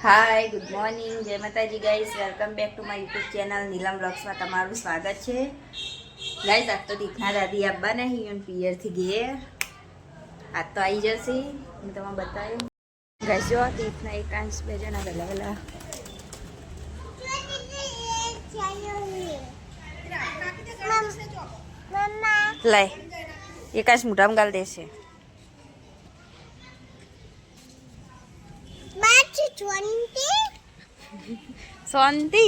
હાય, good morning, જય માતાજી guys. Welcome back to my YouTube channel Neelam બ્લોગ્સમાં તમારું સ્વાગત છે. ગાઈસ, આજ તો દીકના દાદી આવવાના હિયન પિયરથી ઘેર. આજ તો આવી જશે. હું તમને બતાવ્યું ગાઈસ. જો દીકના એકાંશ બે જણા વહેલા વહેલા લાય એકાંશ મોઢામાં ગાલ દેશે. શાંતિ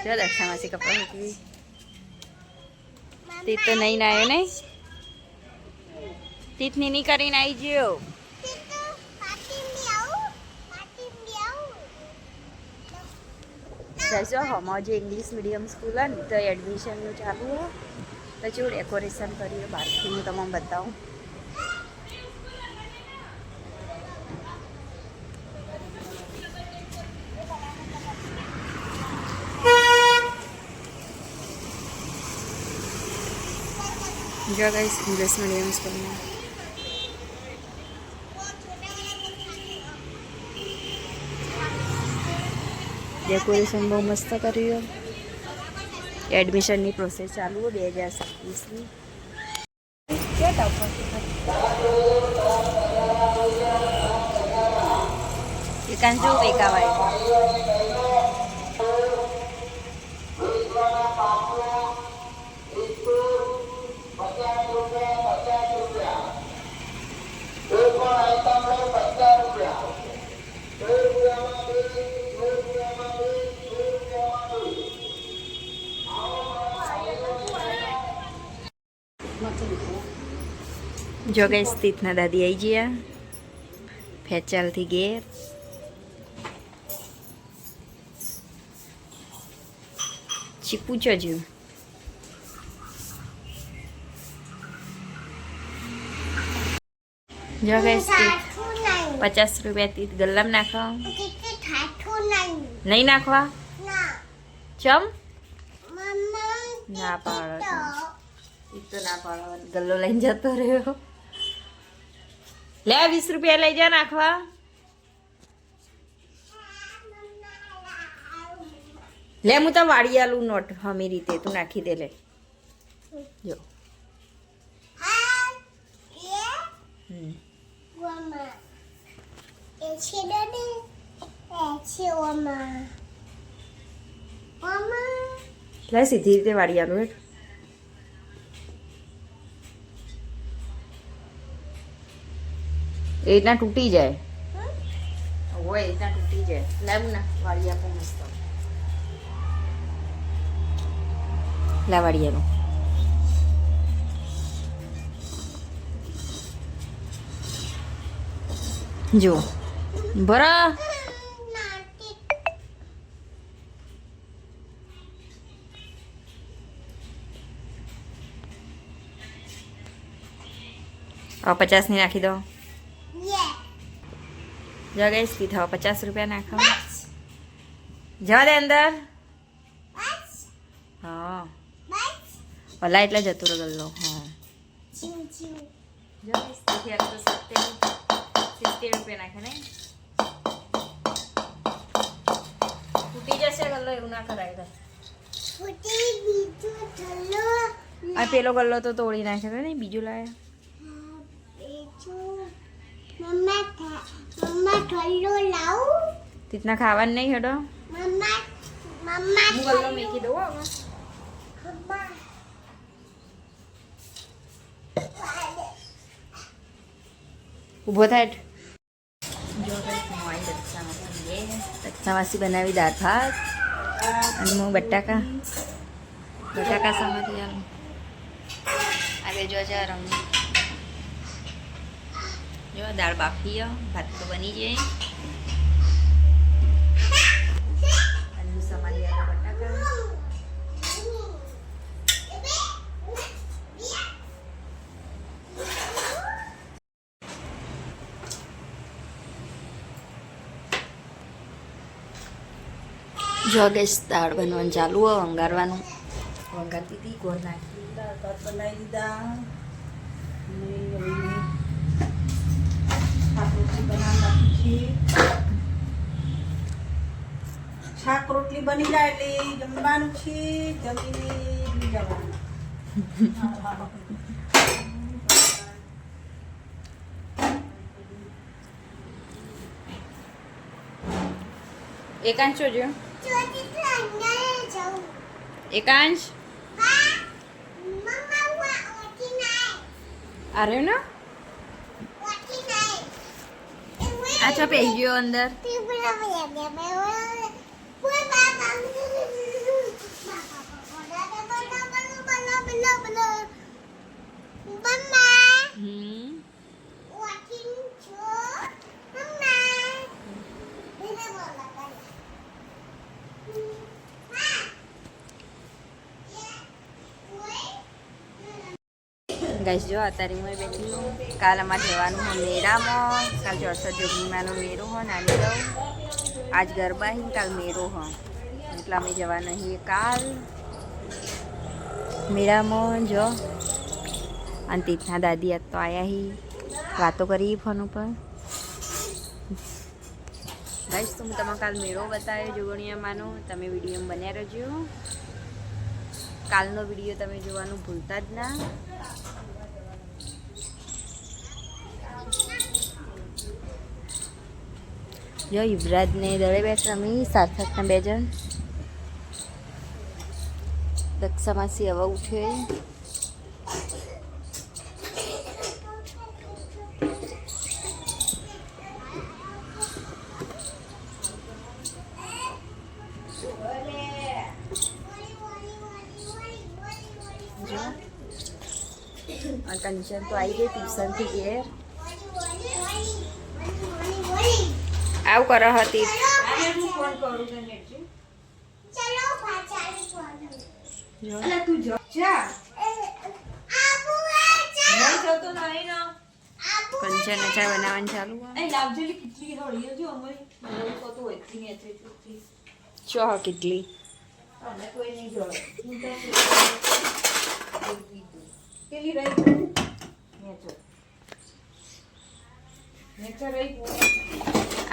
જો દક્ષા માસી કપડા મૂકી તીત તો નહીં નાયો નહીં તીતની નહીં કરીને આવી ગયો. જો હમણાં જે ઇંગ્લિશ મીડિયમ સ્કૂલ ને તો એડમિશનનું ચાલુ હોય તો જો ડેકોરેશન કર્યું બહારથી હું તમને બતાવું. જો ગાઈસ ઇંગ્લિશ મીડિયમ સ્કૂલમાં ડેકોરેશન બહુ મસ્ત કર્યું. એડમિશનની પ્રોસેસ ચાલુ હોય 2027ની. એકાંશો વેકાવાય જો ગઈ સ્થિતના દાદી આવી ગયા ફેચાલથી ઘેર. ચીપુ ચજુ જો ગઈ સ્થિત 50 રૂપિયા તીત ગલ્લામાં નાખો. નહીં નાખવા ચમ ના પાડો તો ના પાડો. ગલ્લો લઈને જતો રહ્યો. લે 20 રૂપિયા લઈ જા નાખવા. લે હું તો વાળી આલું નોટ હમી રીતે તું નાખી દે. લે જો લે સીધી રીતે વાળી આલું. હેઠ એ રીતના તૂટી જાય હોય એ રીતના તૂટી જાય. લેમ ના વાળી આપો મસ્ત. લા વાળી આલો જો બરા હવે 50 ની નાખી દો. જો ગઈ સ્પીડ હવે 50 રૂપિયા નાખો. જવા દે અંદર. હા ભલા એટલે જતો રહો ગલ્લો. હા જો ગઈ સ્પીડ તો 60 રૂપિયા નાખે નહીં તૂટી જશે ગલ્લો. એવું ના કરાય. આ પેલો ગલ્લો તો તોડી નાખે ને બીજું લાયા. તીતના ખાવાનું નહીં હેડો. હું ગલ્લો મેકી દઉં. ઊભો થાય. દક્ષાવાસી બનાવી દાળ ભાત અને હું બટાકા સામાથી આવું આગળ જો જા રમ. જો દાળ બાફી ભાત તો બની જાય. અને સમારી બટાકા જો ગેસ દાળ બનવાનું ચાલુ હોય. વંગારવાનું વંગારતી હતી. ગોળ નાખી દાળ ભાત બનાવી દીધા. બનાવવા શાક રોટલી બની જાય એટલે જમવાનું છે, જમીને જવાનું. એકાંશ જોજો. એકાંશ અરે ના આ ચો પે ગયો અંદર. ગાઈસ જો અત્યારે હું બેઠી હું. કાલ અમારે જવાનું હોય મેળામાં. કાલ 64 જોગણીમાંનો મેળો હોય નાની દઉં. આજ ગરબા હી કાલ મેળો હોય એટલે અમે જવાના છીએ કાલ મેળામાં. જો અને તીર્થના દાદી આજ તો આવ્યા હી વાતો કરી ફોન ઉપર. ગાઈસ તો હું તમને કાલ મેળો બતાવ્યો જોગણીયામાંનો. તમે વિડીયો બન્યા રહેજો. કાલનો વિડીયો તમે જોવાનું ભૂલતા જ ના. જો યુવરાજને દળે બેઠ રમી સાર્થકના 2 જણ. દક્ષામાસી હવે ઉઠે. જો કંચન તો આવી ગઈ ટ્યુશનથી ઘેર. આવું કરો હતી. કંચન ચા બનાવવાનું ચાલુ. ચો કેટલી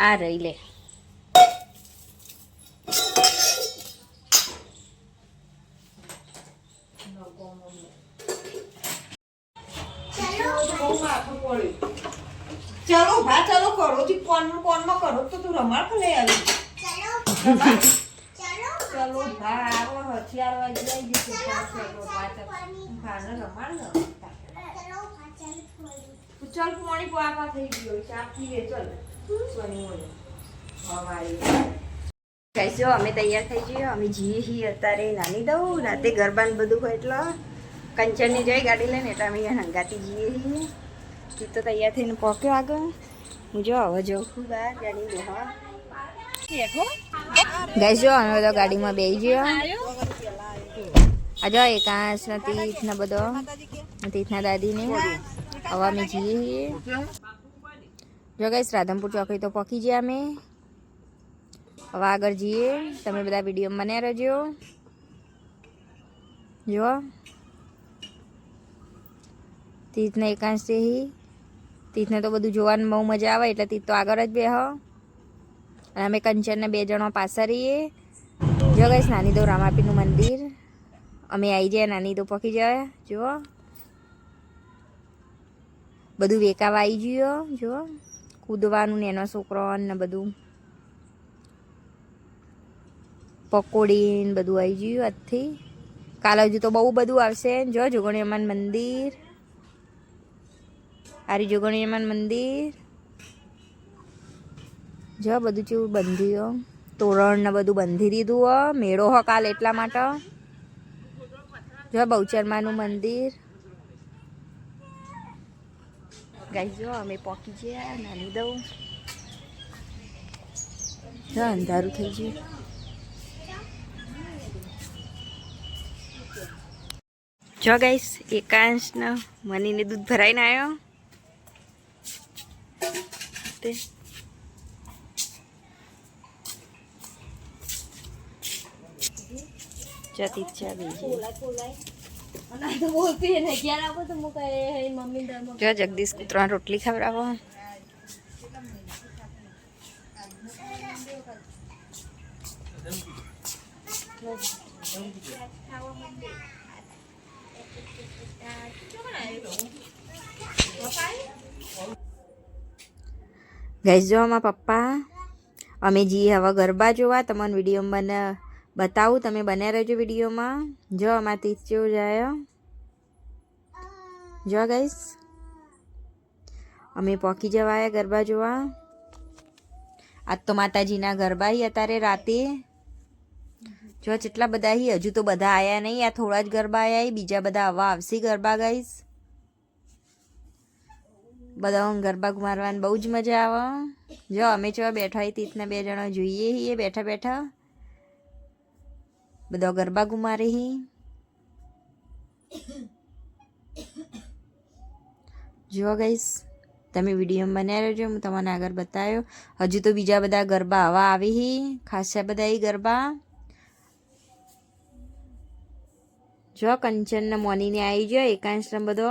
આ રહી લે. ચલો ભા ચલો કરો થી કોનમાં કરો તો તું રમાડ કો લઈ આવી. ચલો ભા આવો હથિયાર વાગી જાય છે. ચલો ભા ભાને રમાડ ને. ચલ પાણી પાવા થઈ ગયો ચા પીએ ચલ સોની મોને હવાઈ. ગાઈસ જો અમે તૈયાર થઈ જઈએ. અમે જઈએ છીએ અત્યારે નાની દઉં. રાતે ગરબા ને બધું હોય એટલે કંચનની જઈ ગાડી લઈને એટલે અમે હંગાતી જઈએ છીએ. તું તો તૈયાર થઈને પહોંચ્યો આગળ. હું જો હવે જઉં છું બહાર ગાડી બેહવા. ગાઈસ જો અમે બધા ગાડીમાં બેસી ગયો. આ જો એકાંશ ને તીર્થ ને બધો તીર્થના દાદીને હવે અમે જઈએ છીએ. જો ગાઈસ રાધનપુર ચોકડી તો પહોંચી ગયા અમે. હવે આગળ જઈએ. તમે બધા વિડીયો બન્યા રહેજો. જો તીર્થને એકાંશ છે. તીર્થને તો બધું જોવાનું બહુ મજા આવે એટલે તીર્થ તો આગળ જ બેહ. અને અમે કંચનને 2 જણો પાછા રહીએ. જો ગાઈસ નાની દો રામાપીરનું મંદિર. અમે આવી જાય નાની દો પહોંચી જાય. જુઓ બધું વેકાવા આવી ગયો. જુઓ કૂદવાનું ને એનો છોકરો ને બધું પકોડી ને બધું આવી ગયું આજથી. કાલે હજુ તો બહુ બધું આવશે. જો જોગણીયમ્માન મંદિર. આરી જોગણીયમ્માન મંદિર. જો બધું જેવું બંધ્યું તોરણ ને બધું બંધી દીધું હો. મેળો હો કાલ એટલા માટે. જો બહુચરમાનું મંદિર. ગાઈસ જો અમે પહોંચી ગયા નાની દઉં. જો અંધારું થઈ ગયું. જો ગાઈસ એકાંશ ને મનીને દૂધ ભરાઈને આવ્યો. તે જતી ચા બીજી. જો જગદીશ કૂતરા રોટલી ખવડાવો. ગાઈસ જો અમારા પપ્પા અમે જઈએ હવે ગરબા જોવા. તમને વિડીયોમાં બતાવું, તમે બન્યા રહેજો વિડીયોમાં. જો અમારા તીજ જેવું જાય. જો ગાઈસ અમે પોકી જવાયા ગરબા જોવા. આજ તો માતાજીના ગરબા હી અત્યારે રાતે. જો કેટલા બધા હી, હજુ તો બધા આયા નહીં. આ થોડા જ ગરબા આયા, બીજા બધા હવા આવશે ગરબા ગાઈસ. બધા ગરબા મારવાની બહુ જ મજા આવે. જો અમે ચો બેઠા તીતના 2 જણા જોઈએ હી બેઠા બેઠા. બધા ગરબા ગુમારે હી. જો ગાઈસ તમે વિડીયોમાં બન્યા રહેજો, હું તમને આગળ બતાવ્યો. હજુ તો બીજા બધા ગરબા હવા આવી હી, ખાસા બધા એ ગરબા. જો કંચન ને મોનીને આવી ગયો એકાંશ ને બધો.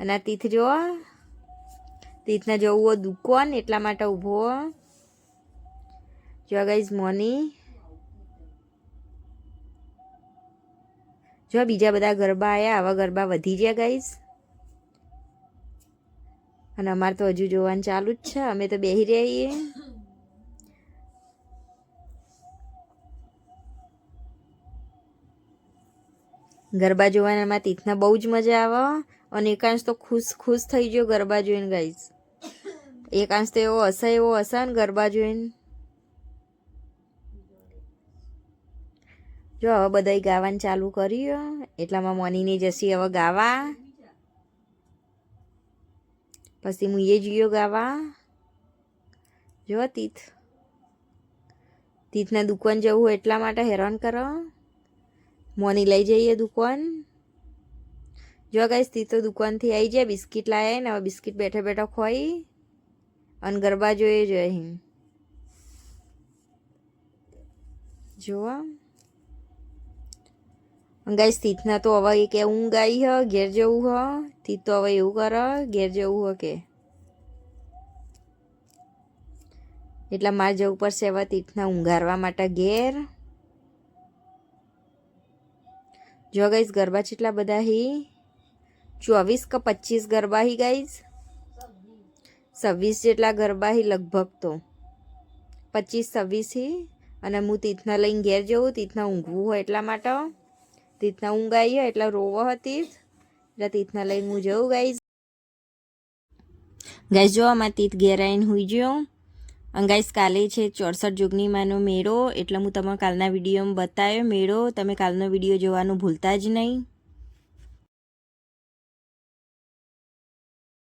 અને આ તીથ જો તીથને જવું દુકાન એટલા માટે ઊભો. જો ગાઈસ મોની. જો બીજા બધા ગરબા આવ્યા, આવા ગરબા વધી ગયા ગાઈસ. અને અમારે તો હજુ જોવાનું ચાલુ જ છે, અમે તો બેસી રહીએ. ગરબા જોવાના એમાં તીથના બહુ જ મજા આવે. અને એકાંશ તો ખુશ થઈ ગયો ગરબા જોઈને ગાઈસ. એકાંશ તો એવો હશે ને ગરબા જોઈને. જો હવે બધા ગાવાનું ચાલુ કર્યું, એટલામાં મોનીની જશી હવે ગાવા. પછી હું એ જોયો ગાવા. જો તીથના દુકાન જવું એટલા માટે હેરાન કરો. મોની લઈ જઈએ દુકાન. જો ગાઈસ તીથ તો દુકાનથી આવી જાય, બિસ્કિટ લાયા ને હવે બિસ્કિટ બેઠા બેઠા ખોઈ અને ગરબા જોઈએ જોઈએ. જોવા ગાઈસ તીથના તો હવે એક ઊંઘ આવી હ, ઘેર જવું હ. તીથ તો હવે એવું કરે ઘેર જવું હ કે. એટલે મારે જવું પડશે હવે તીથના ઊંઘારવા માટે ઘેર. જો ગાઈસ ગરબા કેટલા બધા હી, 24 કે 25 ગરબા હી ગાઈસ. 26 જેટલા ગરબા હી લગભગ તો 25-26 હી. અને હું તીથના લઈને ઘેર જવું, તીથના ઊંઘવું હોય એટલા માટે. તીથના ઊંઘ આવી હોય એટલે રોવો હતી, એટલે તીથના લઈને હું જઉં ગાઈસ. ગાઈસ જો આમાં તીથ ઘેર આવીને હુઈ ગયો. અને ગાઈસ કાલે છે 64 જોગની માનો મેળો, એટલે હું તમને કાલના વિડીયોમાં બતાવ્યો મેળો. તમે કાલનો વિડીયો જોવાનું ભૂલતા જ નહીં.